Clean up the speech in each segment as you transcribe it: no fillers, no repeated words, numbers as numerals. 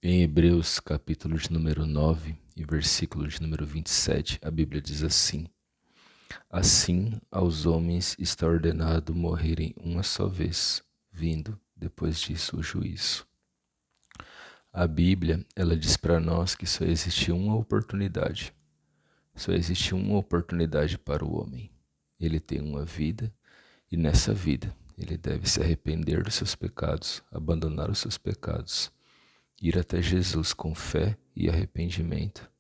Em Hebreus, capítulo de número 9 e versículo de número 27, a Bíblia diz assim: Assim aos homens está ordenado morrerem uma só vez, vindo depois disso o juízo. A Bíblia, ela diz para nós que só existe uma oportunidade. Só existe uma oportunidade para o homem. Ele tem uma vida e nessa vida ele deve se arrepender dos seus pecados, abandonar os seus pecados, ir até Jesus com fé e arrependimento.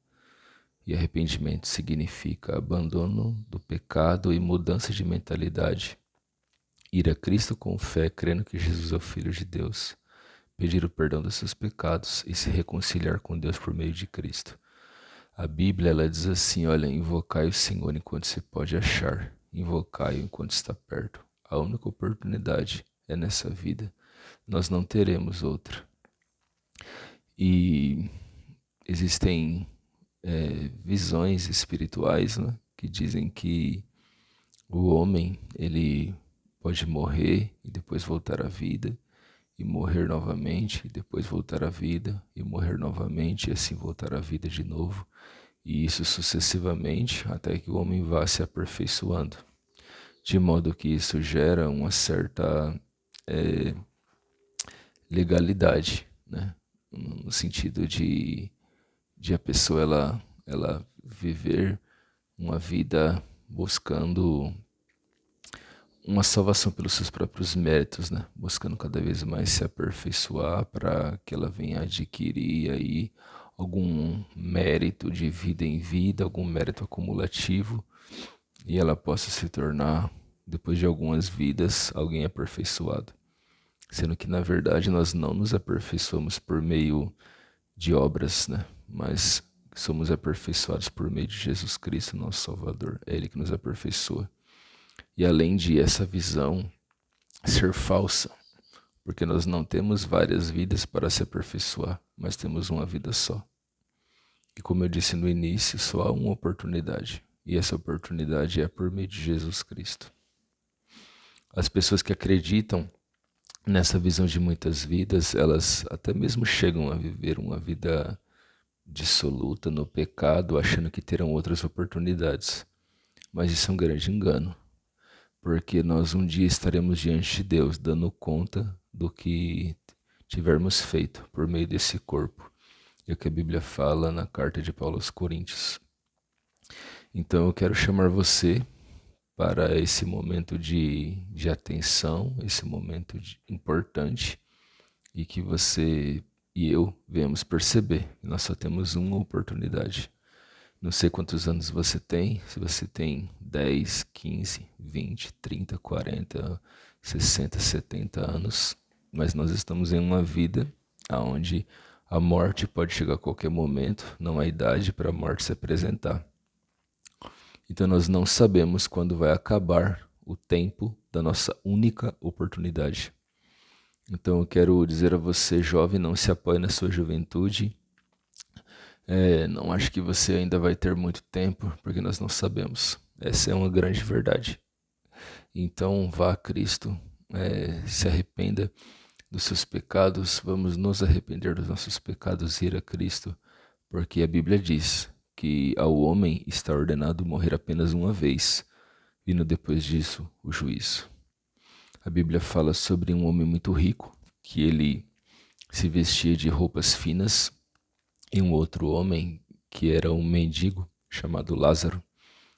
E arrependimento significa abandono do pecado e mudança de mentalidade. Ir a Cristo com fé, crendo que Jesus é o Filho de Deus, pedir o perdão dos seus pecados e se reconciliar com Deus por meio de Cristo. A Bíblia ela diz assim, olha, invocai o Senhor enquanto se pode achar, invocai-o enquanto está perto. A única oportunidade é nessa vida, nós não teremos outra. E existem visões espirituais, né, que dizem que o homem ele pode morrer e depois voltar à vida, e morrer novamente, e depois voltar à vida, e morrer novamente, e assim voltar à vida de novo, e isso sucessivamente até que o homem vá se aperfeiçoando, de modo que isso gera uma certa é, legalidade, né? No sentido de a pessoa ela viver uma vida buscando uma salvação pelos seus próprios méritos, né? Buscando cada vez mais se aperfeiçoar para que ela venha adquirir aí algum mérito de vida em vida, algum mérito acumulativo e ela possa se tornar, depois de algumas vidas, alguém aperfeiçoado. Sendo que, na verdade, nós não nos aperfeiçoamos por meio de obras, né? Mas somos aperfeiçoados por meio de Jesus Cristo, nosso Salvador. É Ele que nos aperfeiçoa. E além de essa visão ser falsa, porque nós não temos várias vidas para se aperfeiçoar, mas temos uma vida só. E como eu disse no início, só há uma oportunidade, e essa oportunidade é por meio de Jesus Cristo. As pessoas que acreditam nessa visão de muitas vidas, elas até mesmo chegam a viver uma vida dissoluta no pecado, achando que terão outras oportunidades. Mas isso é um grande engano, porque nós um dia estaremos diante de Deus, dando conta do que tivermos feito por meio desse corpo. É o que a Bíblia fala na carta de Paulo aos Coríntios. Então eu quero chamar você para esse momento de atenção, esse momento importante, e que você e eu venhamos perceber que nós só temos uma oportunidade. Não sei quantos anos você tem, se você tem 10, 15, 20, 30, 40, 60, 70 anos, mas nós estamos em uma vida onde a morte pode chegar a qualquer momento, não há idade para a morte se apresentar. Então nós não sabemos quando vai acabar o tempo da nossa única oportunidade. Então eu quero dizer a você, jovem, não se apoie na sua juventude. Não acho que você ainda vai ter muito tempo, porque nós não sabemos. Essa é uma grande verdade. Então vá a Cristo, se arrependa dos seus pecados, vamos nos arrepender dos nossos pecados e ir a Cristo, porque a Bíblia diz que ao homem está ordenado morrer apenas uma vez, vindo depois disso o juízo. A Bíblia fala sobre um homem muito rico, que ele se vestia de roupas finas, e um outro homem, que era um mendigo, chamado Lázaro,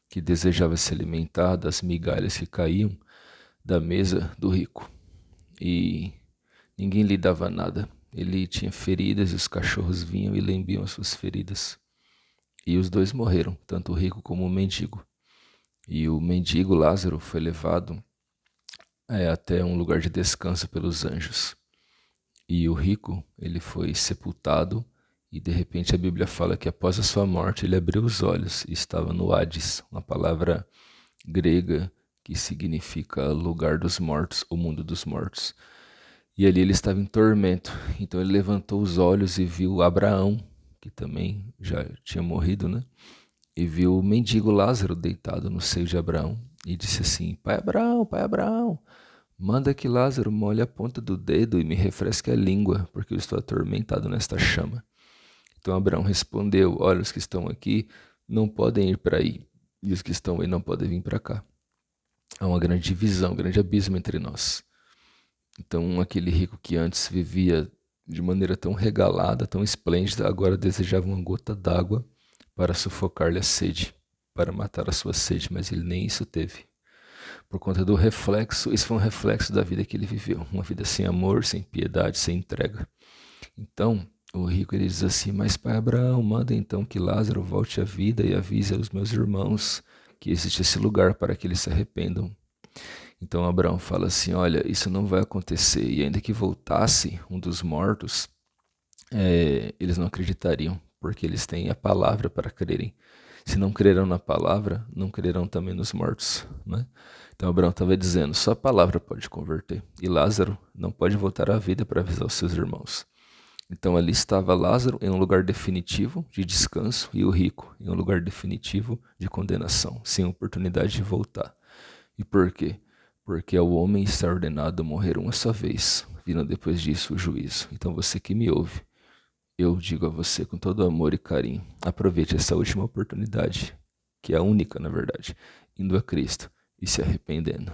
que desejava se alimentar das migalhas que caíam da mesa do rico. E ninguém lhe dava nada. Ele tinha feridas e os cachorros vinham e lambiam as suas feridas. E os dois morreram, tanto o rico como o mendigo. E o mendigo Lázaro foi levado até um lugar de descanso pelos anjos. E o rico, ele foi sepultado e de repente a Bíblia fala que após a sua morte ele abriu os olhos e estava no Hades, uma palavra grega que significa lugar dos mortos, o mundo dos mortos. E ali ele estava em tormento. Então ele levantou os olhos e viu Abraão, que também já tinha morrido, né? E viu o mendigo Lázaro deitado no seio de Abraão. E disse assim: Pai Abraão, Pai Abraão, Manda que Lázaro molhe a ponta do dedo e me refresque a língua, porque eu estou atormentado nesta chama. Então Abraão respondeu: olha, os que estão aqui não podem ir para aí, e os que estão aí não podem vir para cá. Há uma grande divisão, um grande abismo entre nós. Então aquele rico que antes vivia de maneira tão regalada, tão esplêndida, agora desejava uma gota d'água para sufocar-lhe a sede, para matar a sua sede, mas ele nem isso teve. Por conta do reflexo, isso foi um reflexo da vida que ele viveu, uma vida sem amor, sem piedade, sem entrega. Então, o rico ele diz assim: mas pai Abraão, manda então que Lázaro volte à vida e avise aos meus irmãos que existe esse lugar para que eles se arrependam. Então Abraão fala assim: olha, isso não vai acontecer, e ainda que voltasse um dos mortos, eles não acreditariam, porque eles têm a palavra para crerem. Se não crerão na palavra, não crerão também nos mortos, né? Então Abraão estava dizendo: só a palavra pode converter, e Lázaro não pode voltar à vida para avisar os seus irmãos. Então ali estava Lázaro em um lugar definitivo de descanso e o rico em um lugar definitivo de condenação, sem oportunidade de voltar. E por quê? Porque ao homem está ordenado morrer uma só vez, vindo depois disso o juízo. Então você que me ouve, eu digo a você com todo amor e carinho, aproveite essa última oportunidade, que é a única na verdade, indo a Cristo e se arrependendo.